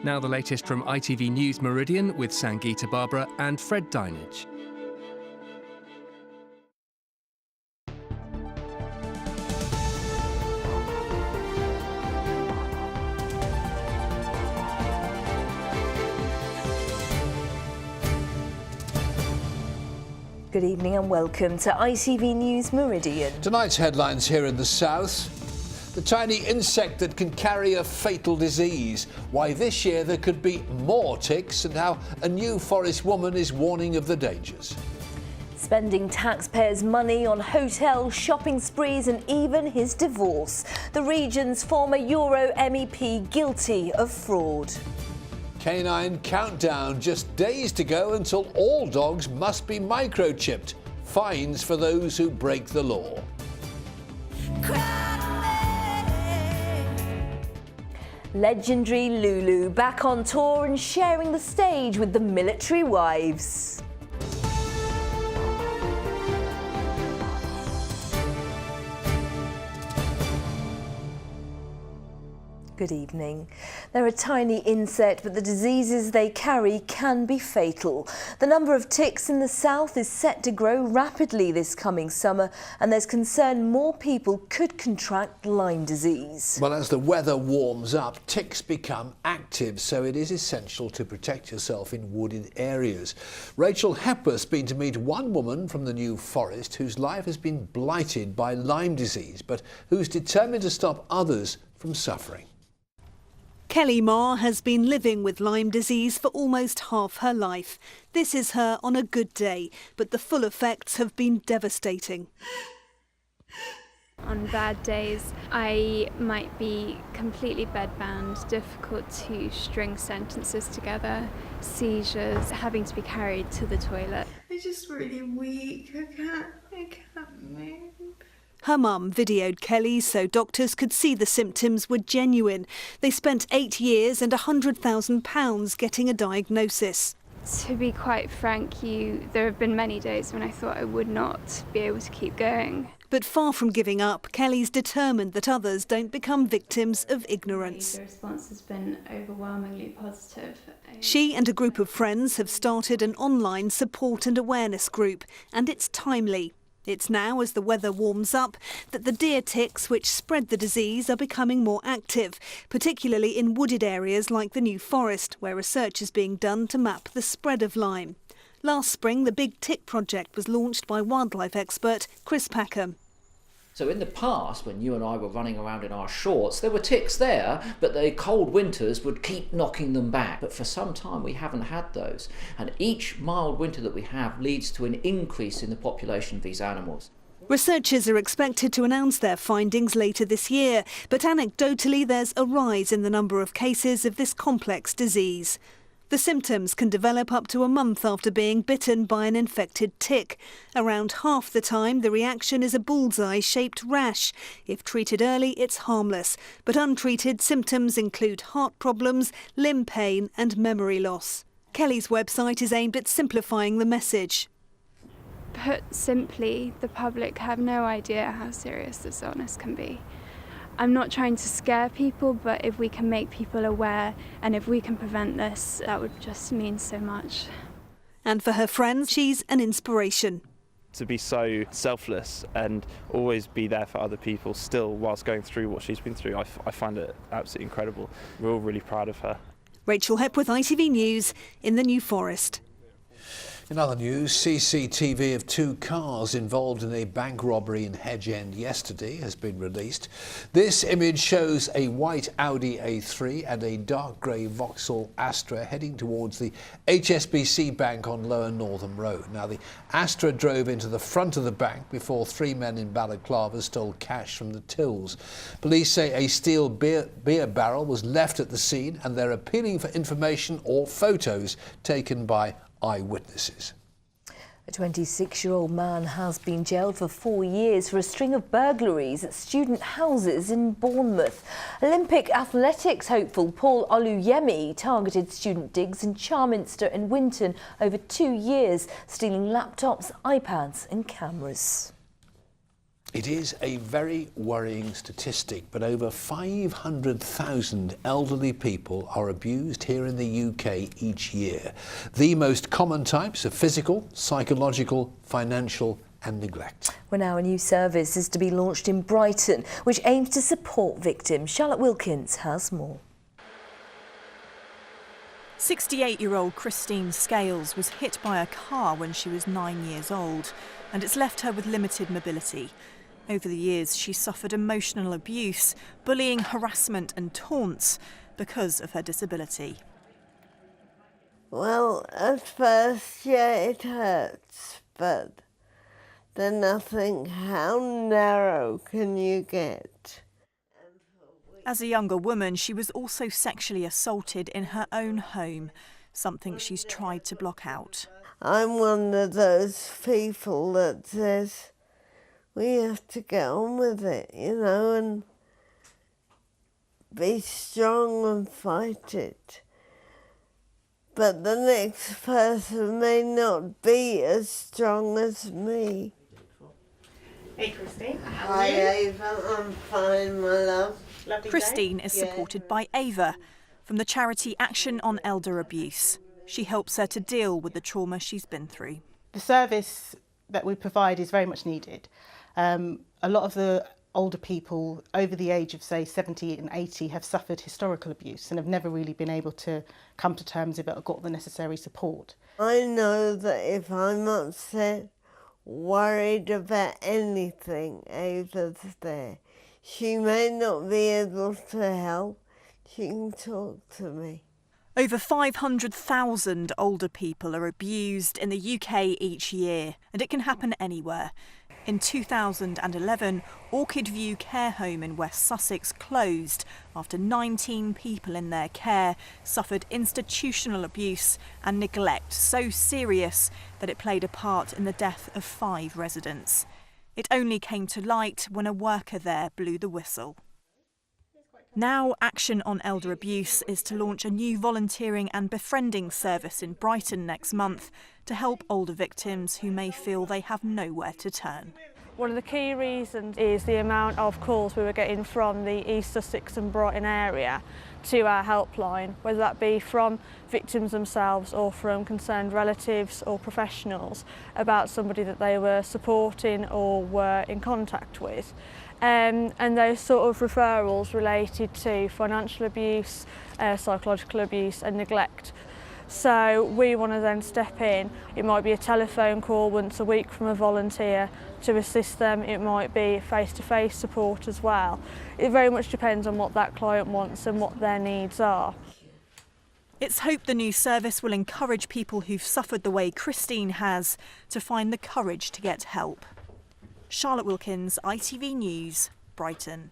Now the latest from ITV News Meridian with Sangeeta Barbara and Fred Dinage. Good evening and welcome to ITV News Meridian. Tonight's headlines here in the south. The tiny insect that can carry a fatal disease. Why this year there could be more ticks and how a New Forest woman is warning of the dangers. Spending taxpayers' money on hotels, shopping sprees and even his divorce. The region's former Euro MEP guilty of fraud. Canine countdown, just days to go until all dogs must be microchipped. Fines for those who break the law. Legendary Lulu back on tour and sharing the stage with the military wives. Good evening. They're a tiny insect, but the diseases they carry can be fatal. The number of ticks in the south is set to grow rapidly this coming summer, and there's concern more people could contract Lyme disease. Well, as the weather warms up, ticks become active, so it is essential to protect yourself in wooded areas. Rachel Hepworth's been to meet one woman from the New Forest whose life has been blighted by Lyme disease, but who's determined to stop others from suffering. Kelly Marr has been living with Lyme disease for almost half her life. This is her on a good day, but the full effects have been devastating. On bad days, I might be completely bedbound, difficult to string sentences together, seizures, having to be carried to the toilet. I'm just really weak. I can't move. Her mum videoed Kelly so doctors could see the symptoms were genuine. They spent 8 years and £100,000 getting a diagnosis. To be quite frank, there have been many days when I thought I would not be able to keep going. But far from giving up, Kelly's determined that others don't become victims of ignorance. The response has been overwhelmingly positive. She and a group of friends have started an online support and awareness group, and it's timely. It's now, as the weather warms up, that the deer ticks which spread the disease are becoming more active, particularly in wooded areas like the New Forest, where research is being done to map the spread of Lyme. Last spring, the Big Tick project was launched by wildlife expert Chris Packham. So in the past, when you and I were running around in our shorts, there were ticks there, but the cold winters would keep knocking them back. But for some time we haven't had those. And each mild winter that we have leads to an increase in the population of these animals. Researchers are expected to announce their findings later this year, but anecdotally there's a rise in the number of cases of this complex disease. The symptoms can develop up to a month after being bitten by an infected tick. Around half the time, the reaction is a bullseye-shaped rash. If treated early, it's harmless. But untreated symptoms include heart problems, limb pain and memory loss. Kelly's website is aimed at simplifying the message. Put simply, the public have no idea how serious this illness can be. I'm not trying to scare people, but if we can make people aware and if we can prevent this, that would just mean so much. And for her friends, she's an inspiration. To be so selfless and always be there for other people still whilst going through what she's been through, I find it absolutely incredible. We're all really proud of her. Rachel Hepworth, ITV News, in the New Forest. In other news, CCTV of 2 cars involved in a bank robbery in Hedge End yesterday has been released. This image shows a white Audi A3 and a dark grey Vauxhall Astra heading towards the HSBC Bank on Lower Northam Road. Now, the Astra drove into the front of the bank before 3 men in balaclava stole cash from the tills. Police say a steel beer barrel was left at the scene, and they're appealing for information or photos taken by eyewitnesses. A 26-year-old man has been jailed for 4 years for a string of burglaries at student houses in Bournemouth. Olympic athletics hopeful Paul Oluyemi targeted student digs in Charminster and Winton over 2 years, stealing laptops, iPads and cameras. It is a very worrying statistic, but over 500,000 elderly people are abused here in the UK each year. The most common types are physical, psychological, financial and neglect. Well, now a new service is to be launched in Brighton, which aims to support victims. Charlotte Wilkins has more. 68-year-old Christine Scales was hit by a car when she was 9 years old, and it's left her with limited mobility. Over the years, she suffered emotional abuse, bullying, harassment and taunts because of her disability. Well, at first, yeah, it hurts, but then I think, how narrow can you get? As a younger woman, she was also sexually assaulted in her own home, something she's tried to block out. I'm one of those people that says, we have to get on with it, you know, and be strong and fight it. But the next person may not be as strong as me. Hey Christine, how Hi are you? Ava, I'm fine, my love. Lovely Christine day. is supported by Ava from the charity Action on Elder Abuse. She helps her to deal with the trauma she's been through. The service that we provide is very much needed. A lot of the older people over the age of, say, 70 and 80 have suffered historical abuse and have never really been able to come to terms with it or got the necessary support. I know that if I'm upset, worried about anything, Ava's there. She may not be able to help, she can talk to me. Over 500,000 older people are abused in the UK each year, and it can happen anywhere. In 2011, Orchid View Care Home in West Sussex closed after 19 people in their care suffered institutional abuse and neglect so serious that it played a part in the death of 5 residents. It only came to light when a worker there blew the whistle. Now, Action on Elder Abuse is to launch a new volunteering and befriending service in Brighton next month to help older victims who may feel they have nowhere to turn. One of the key reasons is the amount of calls we were getting from the East Sussex and Brighton area to our helpline, whether that be from victims themselves or from concerned relatives or professionals about somebody that they were supporting or were in contact with. And those sort of referrals related to financial abuse, psychological abuse and neglect. So we want to then step in. It might be a telephone call once a week from a volunteer to assist them. It might be face-to-face support as well. It very much depends on what that client wants and what their needs are. It's hoped the new service will encourage people who've suffered the way Christine has to find the courage to get help. Charlotte Wilkins, ITV News, Brighton.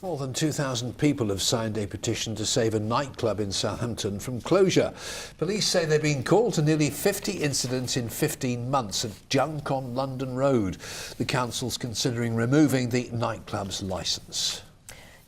More than 2,000 people have signed a petition to save a nightclub in Southampton from closure. Police say they've been called to nearly 50 incidents in 15 months at Junk on London Road. The council's considering removing the nightclub's licence.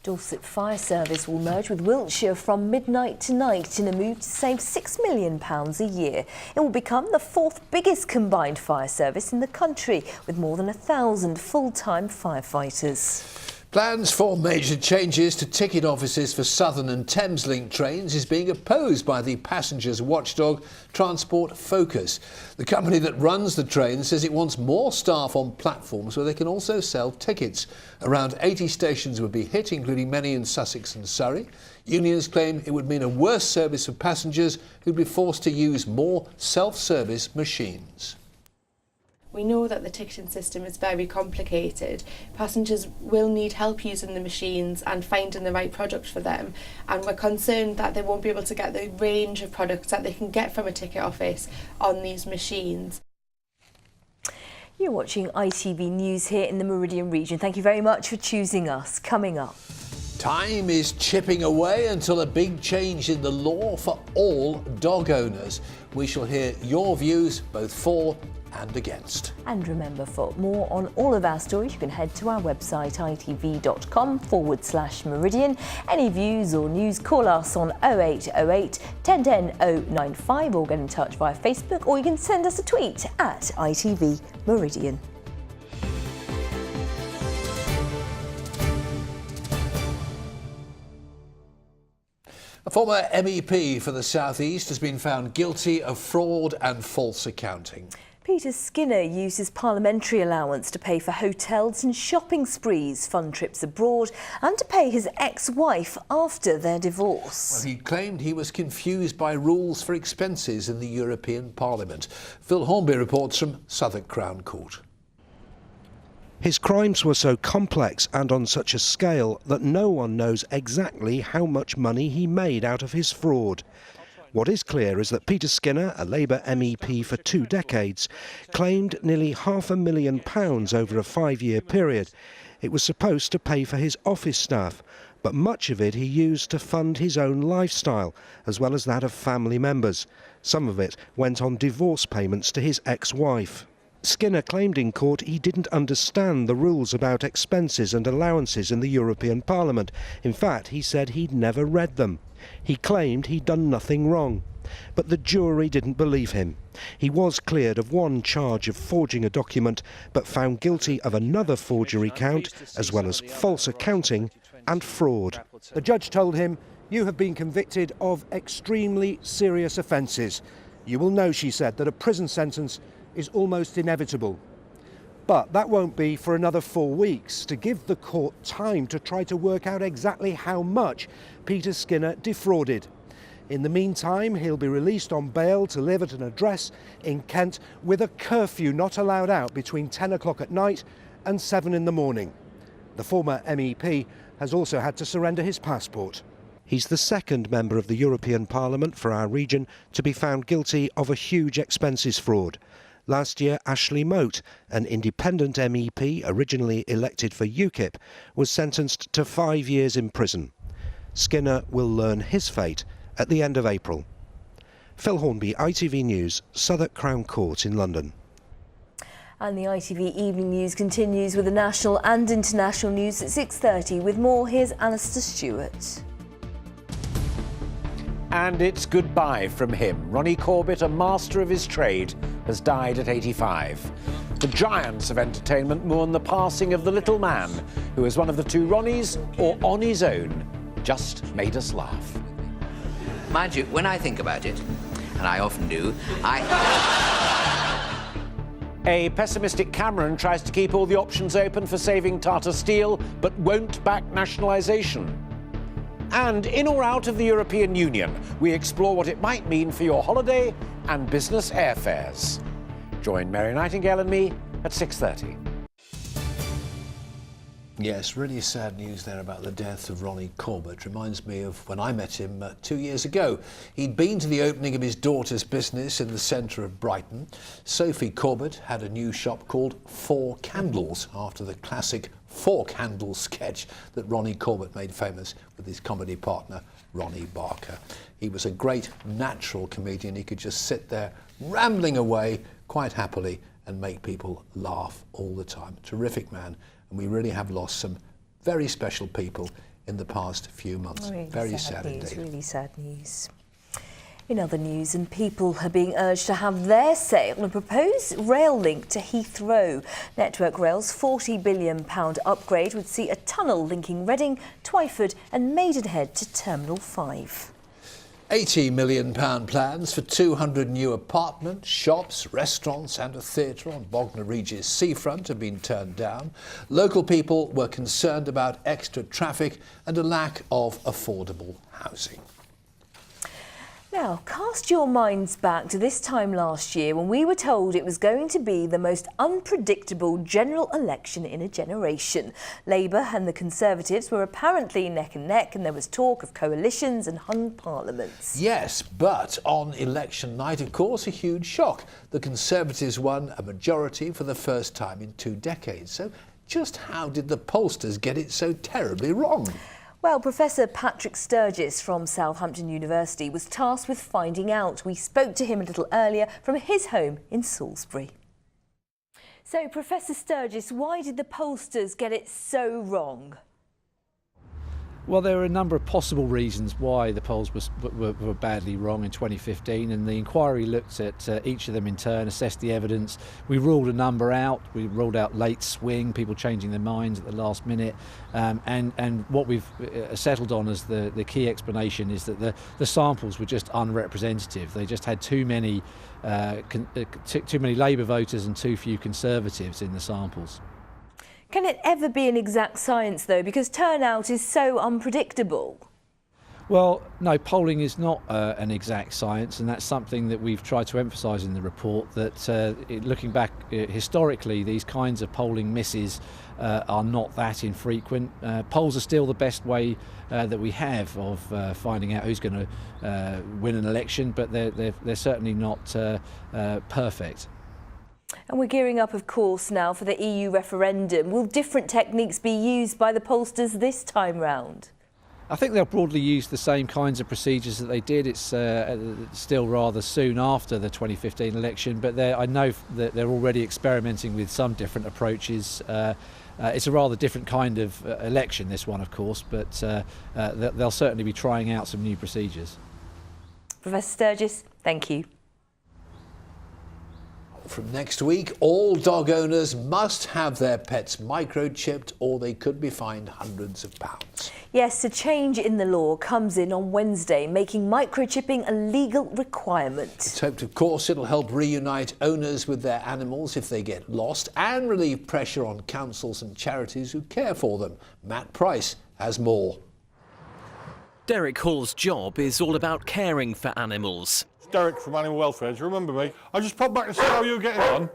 Dorset Fire Service will merge with Wiltshire from midnight tonight in a move to save £6 million a year. It will become the 4th biggest combined fire service in the country, with more than 1,000 full-time firefighters. Plans for major changes to ticket offices for Southern and Thameslink trains is being opposed by the passengers' watchdog Transport Focus. The company that runs the train says it wants more staff on platforms where they can also sell tickets. Around 80 stations would be hit, including many in Sussex and Surrey. Unions claim it would mean a worse service for passengers who'd be forced to use more self-service machines. We know that the ticketing system is very complicated. Passengers will need help using the machines and finding the right product for them, and we're concerned that they won't be able to get the range of products that they can get from a ticket office on these machines. You're watching ITV News here in the Meridian region. Thank you very much for choosing us. Coming up. Time is chipping away until a big change in the law for all dog owners. We shall hear your views, both for and against. And remember, for more on all of our stories, you can head to our website itv.com/Meridian. Any views or news, call us on 0808 1010 095 or get in touch via Facebook, or you can send us a tweet at ITV Meridian. A former MEP for the South East has been found guilty of fraud and false accounting. Peter Skinner used his parliamentary allowance to pay for hotels and shopping sprees, fund trips abroad and to pay his ex-wife after their divorce. Well, he claimed he was confused by rules for expenses in the European Parliament. Phil Hornby reports from Southwark Crown Court. His crimes were so complex and on such a scale that no one knows exactly how much money he made out of his fraud. What is clear is that Peter Skinner, a Labour MEP for 2 decades, claimed nearly £500,000 over a 5-year period. It was supposed to pay for his office staff, but much of it he used to fund his own lifestyle, as well as that of family members. Some of it went on divorce payments to his ex-wife. Skinner claimed in court he didn't understand the rules about expenses and allowances in the European Parliament. In fact, he said he'd never read them. He claimed he'd done nothing wrong. But the jury didn't believe him. He was cleared of 1 charge of forging a document, but found guilty of another forgery count, as well as false accounting and fraud. The judge told him, "You have been convicted of extremely serious offences. You will know," she said, "that a prison sentence is almost inevitable." But that won't be for another 4 weeks, to give the court time to try to work out exactly how much Peter Skinner defrauded. In the meantime, he'll be released on bail to live at an address in Kent with a curfew not allowed out between 10 o'clock at night and 7 in the morning. The former MEP has also had to surrender his passport. He's the second member of the European Parliament for our region to be found guilty of a huge expenses fraud. Last year, Ashley Moat, an independent MEP originally elected for UKIP, was sentenced to 5 years in prison. Skinner will learn his fate at the end of April. Phil Hornby, ITV News, Southwark Crown Court in London. And the ITV Evening News continues with the national and international news at 6:30. With more, here's Alistair Stewart. And it's goodbye from him. Ronnie Corbett, a master of his trade, has died at 85. The giants of entertainment mourn the passing of the little man who, as one of the 2 Ronnies, or on his own, just made us laugh. Mind you, when I think about it, and I often do, A pessimistic Cameron tries to keep all the options open for saving Tata Steel, but won't back nationalisation. And in or out of the European Union, we explore what it might mean for your holiday and business airfares. Join Mary Nightingale and me at 6:30. Yes, really sad news there about the death of Ronnie Corbett. Reminds me of when I met him 2 years ago. He'd been to the opening of his daughter's business in the centre of Brighton. Sophie Corbett had a new shop called 4 Candles, after the classic 4 Candles sketch that Ronnie Corbett made famous with his comedy partner, Ronnie Barker. He was a great natural comedian. He could just sit there rambling away quite happily and make people laugh all the time. Terrific man. And we really have lost some very special people in the past few months. Really very sad news, indeed. really sad news. In other news, and people are being urged to have their say on a proposed rail link to Heathrow. Network Rail's £40 billion upgrade would see a tunnel linking Reading, Twyford and Maidenhead to Terminal 5. £80 million plans for 200 new apartments, shops, restaurants and a theatre on Bognor Regis seafront have been turned down. Local people were concerned about extra traffic and a lack of affordable housing. Now, cast your minds back to this time last year when we were told it was going to be the most unpredictable general election in a generation. Labour and the Conservatives were apparently neck and neck, and there was talk of coalitions and hung parliaments. Yes, but on election night, of course, a huge shock. The Conservatives won a majority for the first time in 2 decades. So just how did the pollsters get it so terribly wrong? Well, Professor Patrick Sturgis from Southampton University was tasked with finding out. We spoke to him a little earlier from his home in Salisbury. So, Professor Sturgis, why did the pollsters get it so wrong? Well, there are a number of possible reasons why the polls were badly wrong in 2015, and the inquiry looked at each of them in turn, assessed the evidence. We ruled a number out. We ruled out late swing, people changing their minds at the last minute, and what we've settled on as the key explanation is that the samples were just unrepresentative. They just had too many Labour voters and too few Conservatives in the samples. Can it ever be an exact science, though, because turnout is so unpredictable? Well, no, polling is not an exact science, and that's something that we've tried to emphasise in the report, that looking back historically, these kinds of polling misses are not that infrequent. Polls are still the best way that we have of finding out who's going to win an election, but they're certainly not perfect. And we're gearing up, of course, now for the EU referendum. Will different techniques be used by the pollsters this time round? I think they'll broadly use the same kinds of procedures that they did. It's still rather soon after the 2015 election, but I know that they're already experimenting with some different approaches. It's a rather different kind of election, this one, of course, but they'll certainly be trying out some new procedures. Professor Sturgis, thank you. From next week, all dog owners must have their pets microchipped or they could be fined hundreds of pounds. Yes, a change in the law comes in on Wednesday, making microchipping a legal requirement. It's hoped, of course, it'll help reunite owners with their animals if they get lost and relieve pressure on councils and charities who care for them. Matt Price has more. Derek Hall's job is all about caring for animals. Derek from Animal Welfare, do you remember me? I just popped back to see how you were getting on.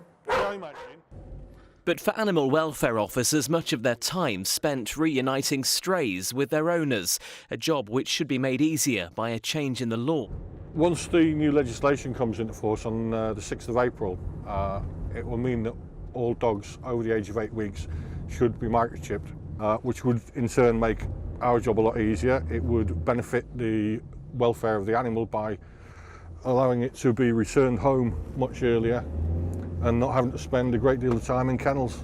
But for animal welfare officers, much of their time spent reuniting strays with their owners, a job which should be made easier by a change in the law. Once the new legislation comes into force on the 6th of April, it will mean that all dogs over the age of 8 weeks should be microchipped, which would in turn make our job a lot easier. It would benefit the welfare of the animal by allowing it to be returned home much earlier and not having to spend a great deal of time in kennels.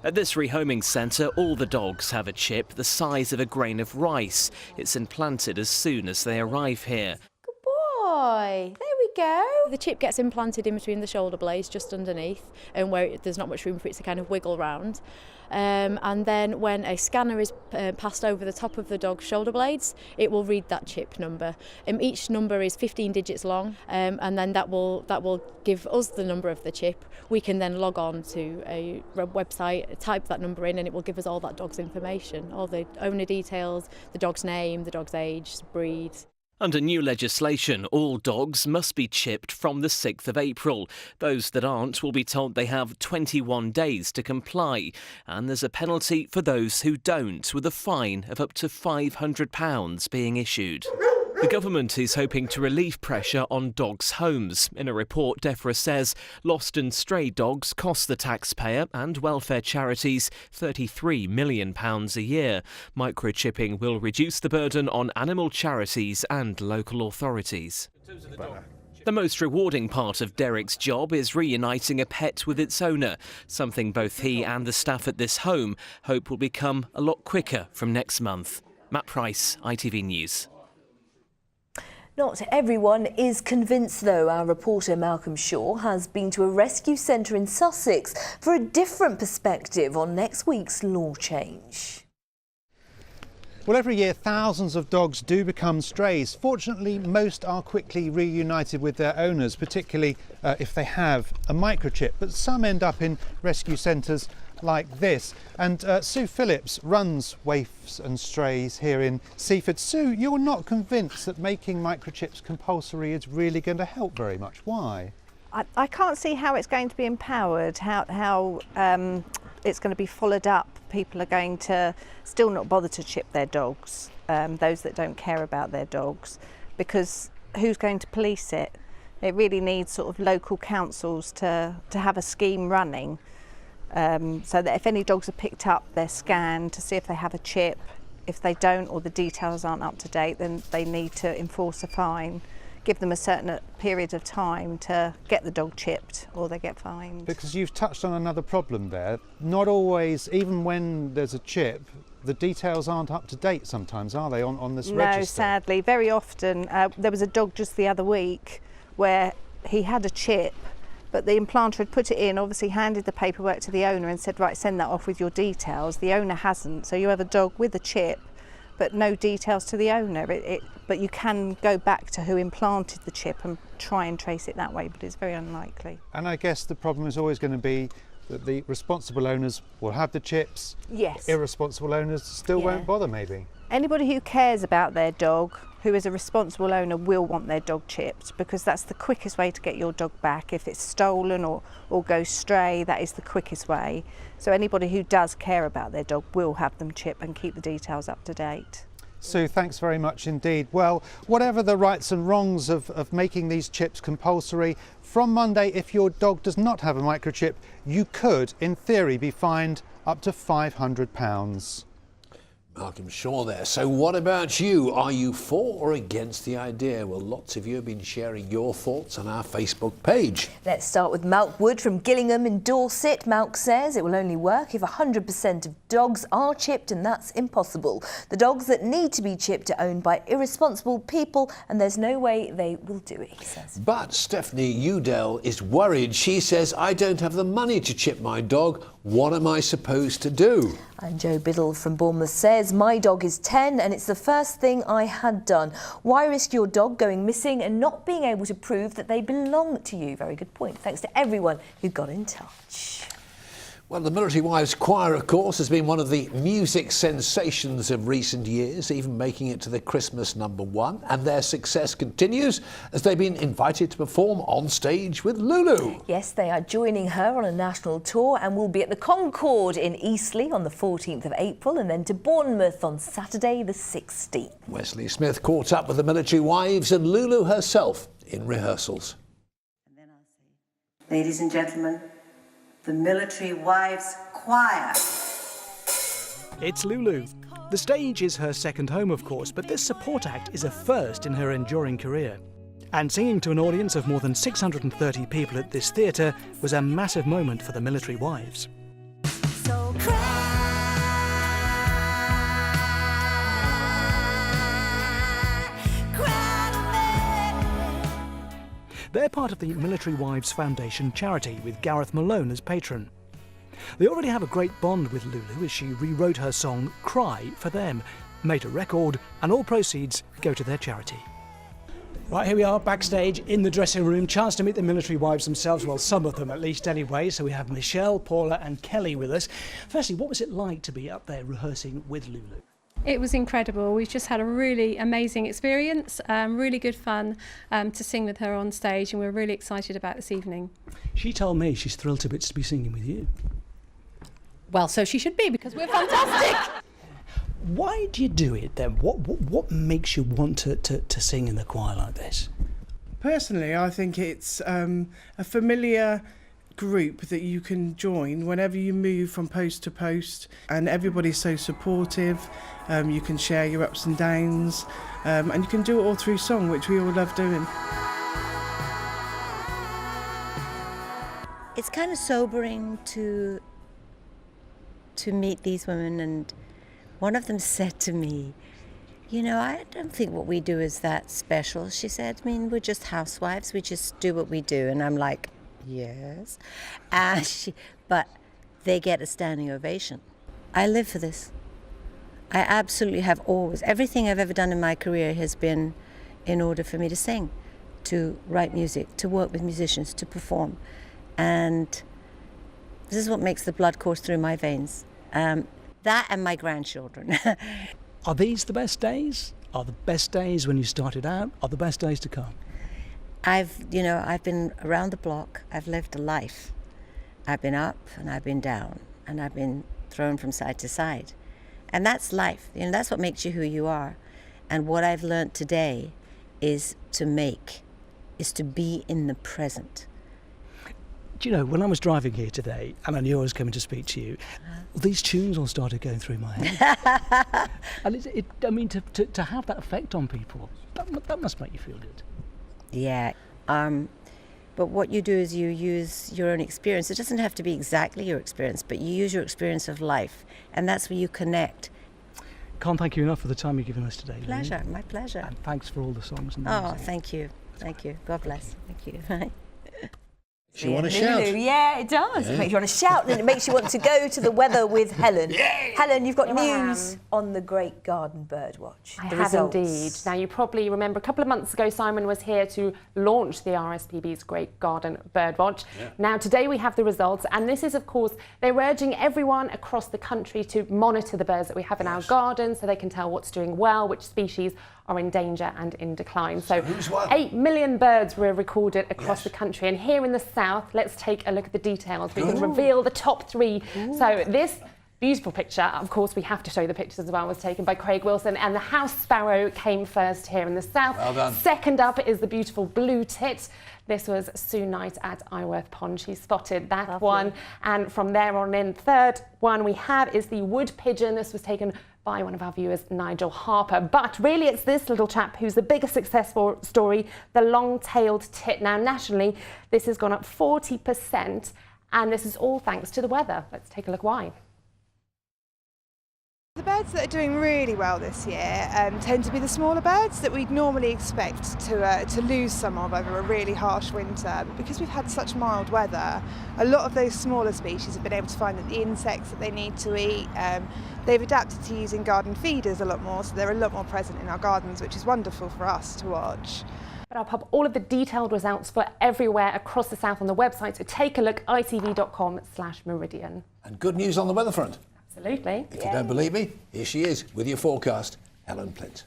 At this rehoming centre, all the dogs have a chip the size of a grain of rice. It's implanted as soon as they arrive here. Good boy. There we go. The chip gets implanted in between the shoulder blades, just underneath, and where there's not much room for it to kind of wiggle round. And then when a scanner is passed over the top of the dog's shoulder blades, it will read that chip number. Each number is 15 digits long, and then that will give us the number of the chip. We can then log on to a website, type that number in, and it will give us all that dog's information, all the owner details, the dog's name, the dog's age, breed. Under new legislation, all dogs must be chipped from the 6th of April. Those that aren't will be told they have 21 days to comply. And there's a penalty for those who don't, with a fine of up to £500 being issued. The government is hoping to relieve pressure on dogs' homes. In a report, DEFRA says lost and stray dogs cost the taxpayer and welfare charities £33 million a year. Microchipping will reduce the burden on animal charities and local authorities. The most rewarding part of Derek's job is reuniting a pet with its owner, something both he and the staff at this home hope will become a lot quicker from next month. Matt Price, ITV News. Not everyone is convinced, though. Our reporter Malcolm Shaw has been to a rescue centre in Sussex for a different perspective on next week's law change. Well, every year thousands of dogs do become strays. Fortunately, most are quickly reunited with their owners, particularly if they have a microchip. But some end up in rescue centres like this. And Sue Phillips runs Waifs and Strays here in Seaford. Sue, you're not convinced that making microchips compulsory is really going to help very much. Why? I can't see how it's going to be empowered, how it's going to be followed up. People are going to still not bother to chip their dogs, those that don't care about their dogs, because who's going to police it? It really needs sort of local councils to have a scheme running. So that if any dogs are picked up, they're scanned to see if they have a chip. If they don't, or the details aren't up to date, then they need to enforce a fine. give them a certain period of time to get the dog chipped or they get fined. Because you've touched on another problem there. Not always, even when there's a chip, the details aren't up to date sometimes, are they, on this register? No, sadly. Very often. There was a dog just the other week where he had a chip, but the implanter had put it in, obviously handed the paperwork to the owner and said, right, send that off with your details. The owner hasn't, so you have a dog with a chip, but no details to the owner. But you can go back to who implanted the chip and try and trace it that way, but it's very unlikely. And I guess the problem is always going to be that the responsible owners will have the chips. Yes. Irresponsible owners still won't bother, maybe. Anybody who cares about their dog, who is a responsible owner, will want their dog chipped, because that's the quickest way to get your dog back. If it's stolen or goes stray, that is the quickest way. So anybody who does care about their dog will have them chipped and keep the details up to date. Sue, thanks very much indeed. Well, whatever the rights and wrongs of making these chips compulsory, from Monday, if your dog does not have a microchip, you could, in theory, be fined up to £500. Malcolm Shaw there. So what about you? Are you for or against the idea? Well, lots of you have been sharing your thoughts on our Facebook page. Let's start with Malk Wood from Gillingham in Dorset. Malk says it will only work if 100% of dogs are chipped, and that's impossible. The dogs that need to be chipped are owned by irresponsible people, and there's no way they will do it, he says. But Stephanie Udell is worried. She says, I don't have the money to chip my dog. What am I supposed to do? And Joe Biddle from Bournemouth says, my dog is 10 and it's the first thing I had done. Why risk your dog going missing and not being able to prove that they belong to you? Very good point. Thanks to everyone who got in touch. Well, the Military Wives Choir, of course, has been one of the music sensations of recent years, even making it to the Christmas #1. And their success continues as they've been invited to perform on stage with Lulu. Yes, they are joining her on a national tour and will be at the Concorde in Eastleigh on the 14th of April and then to Bournemouth on Saturday the 16th. Wesley Smith caught up with the Military Wives and Lulu herself in rehearsals. Ladies and gentlemen, the Military Wives Choir. It's Lulu. The stage is her second home, of course, but this support act is a first in her enduring career. And singing to an audience of more than 630 people at this theatre was a massive moment for the Military Wives. So They're part of the Military Wives Foundation charity with Gareth Malone as patron. They already have a great bond with Lulu as she rewrote her song Cry for them, made a record, and all proceeds go to their charity. Right, here we are backstage in the dressing room. Chance to meet the Military Wives themselves, well, some of them at least anyway. So we have Michelle, Paula and Kelly with us. Firstly, what was it like to be up there rehearsing with Lulu? It was incredible. We've just had a really amazing experience, really good fun to sing with her on stage, and we're really excited about this evening. She told me she's thrilled to bits to be singing with you. Well, so she should be, because we're fantastic. Why do you do it then? What makes you want to sing in the choir like this? Personally, I think it's a familiar group that you can join whenever you move from post to post, and everybody's so supportive. You can share your ups and downs, and you can do it all through song, which we all love doing. It's kind of sobering to meet these women, and one of them said to me, you know, I don't think what we do is that special. She said, I mean, we're just housewives, we just do what we do. And I'm like, yes. But they get a standing ovation. I live for this. I absolutely have always. Everything I've ever done in my career has been in order for me to sing, to write music, to work with musicians, to perform. And this is what makes the blood course through my veins. That and my grandchildren. Are these the best days? Are the best days when you started out? Are the best days to come? I've been around the block. I've lived a life. I've been up and I've been down and I've been thrown from side to side. And that's life. You know, that's what makes you who you are. And what I've learned today is to be in the present. Do you know, when I was driving here today and I knew I was coming to speak to you, these tunes all started going through my head. And I mean, to have that effect on people, that must make you feel good. Yeah. But what you do is you use your own experience. It doesn't have to be exactly your experience, but you use your experience of life, and that's where you connect. Can't thank you enough for the time you've given us today. Pleasure, Lily. my pleasure. And thanks for all the songs and the Oh, music. thank you. Thank you. God bless. Thank you. You want to shout? Lulu, yeah, it does. Yeah. It makes you want to shout, and it makes you want to go to the weather with Helen. Helen, you've got news on the Great Garden Birdwatch. I The have results. indeed. Now, you probably remember a couple of months ago, Simon was here to launch the RSPB's Great Garden Birdwatch. Yeah. Now, today we have the results, and this is, of course, they're urging everyone across the country to monitor the birds that we have in our gardens so they can tell what's doing well, which species are in danger and in decline. So 8 million birds were recorded across the country, and here in the south, let's take a look at the details. We can reveal the top 3. So this beautiful picture, of course we have to show the pictures as well, was taken by Craig Wilson, and the house sparrow came first here in the south. Well done. Second up is the beautiful blue tit. This was Sue Knight at Iworth Pond. She spotted that one, and from there on in, third one we have is the wood pigeon. This was taken by one of our viewers, Nigel Harper. But really it's this little chap who's the biggest success story, the long-tailed tit. Now nationally, this has gone up 40%, and this is all thanks to the weather. Let's take a look why. The birds that are doing really well this year tend to be the smaller birds that we'd normally expect to lose some of over a really harsh winter. But because we've had such mild weather, a lot of those smaller species have been able to find that the insects that they need to eat, they've adapted to using garden feeders a lot more, so they're a lot more present in our gardens, which is wonderful for us to watch. But I'll pop all of the detailed results for everywhere across the south on the website, so take a look, itv.com/Meridian. And good news on the weather front. Absolutely. If you don't believe me, here she is with your forecast, Helen Plint.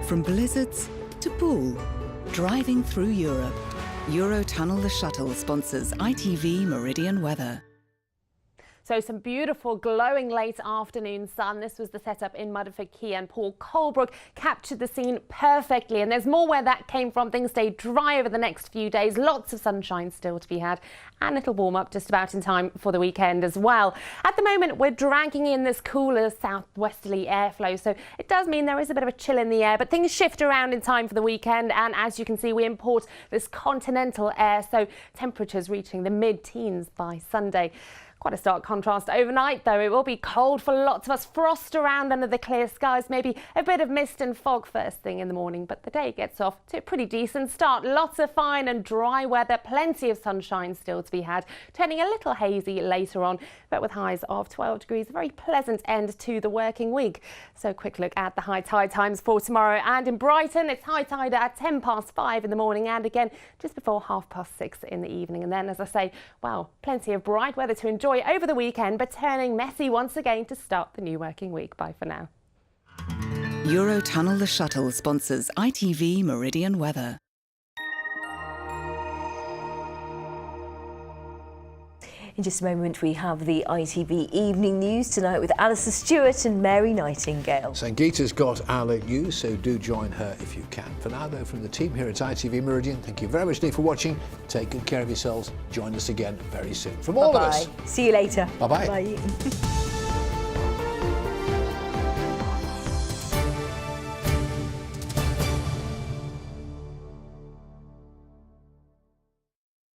From blizzards to pool, driving through Europe, Eurotunnel the Shuttle sponsors ITV Meridian weather. So some beautiful glowing late afternoon sun. This was the setup in Mudderford Quay, and Paul Colebrook captured the scene perfectly. And there's more where that came from. Things stay dry over the next few days. Lots of sunshine still to be had, and it'll warm up just about in time for the weekend as well. At the moment, we're dragging in this cooler southwesterly airflow, so it does mean there is a bit of a chill in the air, but things shift around in time for the weekend. And as you can see, we import this continental air, so temperatures reaching the mid-teens by Sunday. Quite a stark contrast overnight, though. It will be cold for lots of us. Frost around under the clear skies, maybe a bit of mist and fog first thing in the morning, but the day gets off to a pretty decent start. Lots of fine and dry weather, plenty of sunshine still to be had, turning a little hazy later on, but with highs of 12 degrees, a very pleasant end to the working week. So a quick look at the high tide times for tomorrow. And in Brighton, it's high tide at 5:10 in the morning, and again just before 6:30 in the evening. And then, as I say, wow, plenty of bright weather to enjoy over the weekend, but turning messy once again to start the new working week. Bye for now. Eurotunnel the Shuttle sponsors ITV Meridian weather. In just a moment, we have the ITV Evening News tonight with Alistair Stewart and Mary Nightingale. St Gita's got our late news, so do join her if you can. For now, though, from the team here at ITV Meridian, thank you very much indeed for watching. Take good care of yourselves. Join us again very soon. From all of us. See you later. Bye-bye. Bye.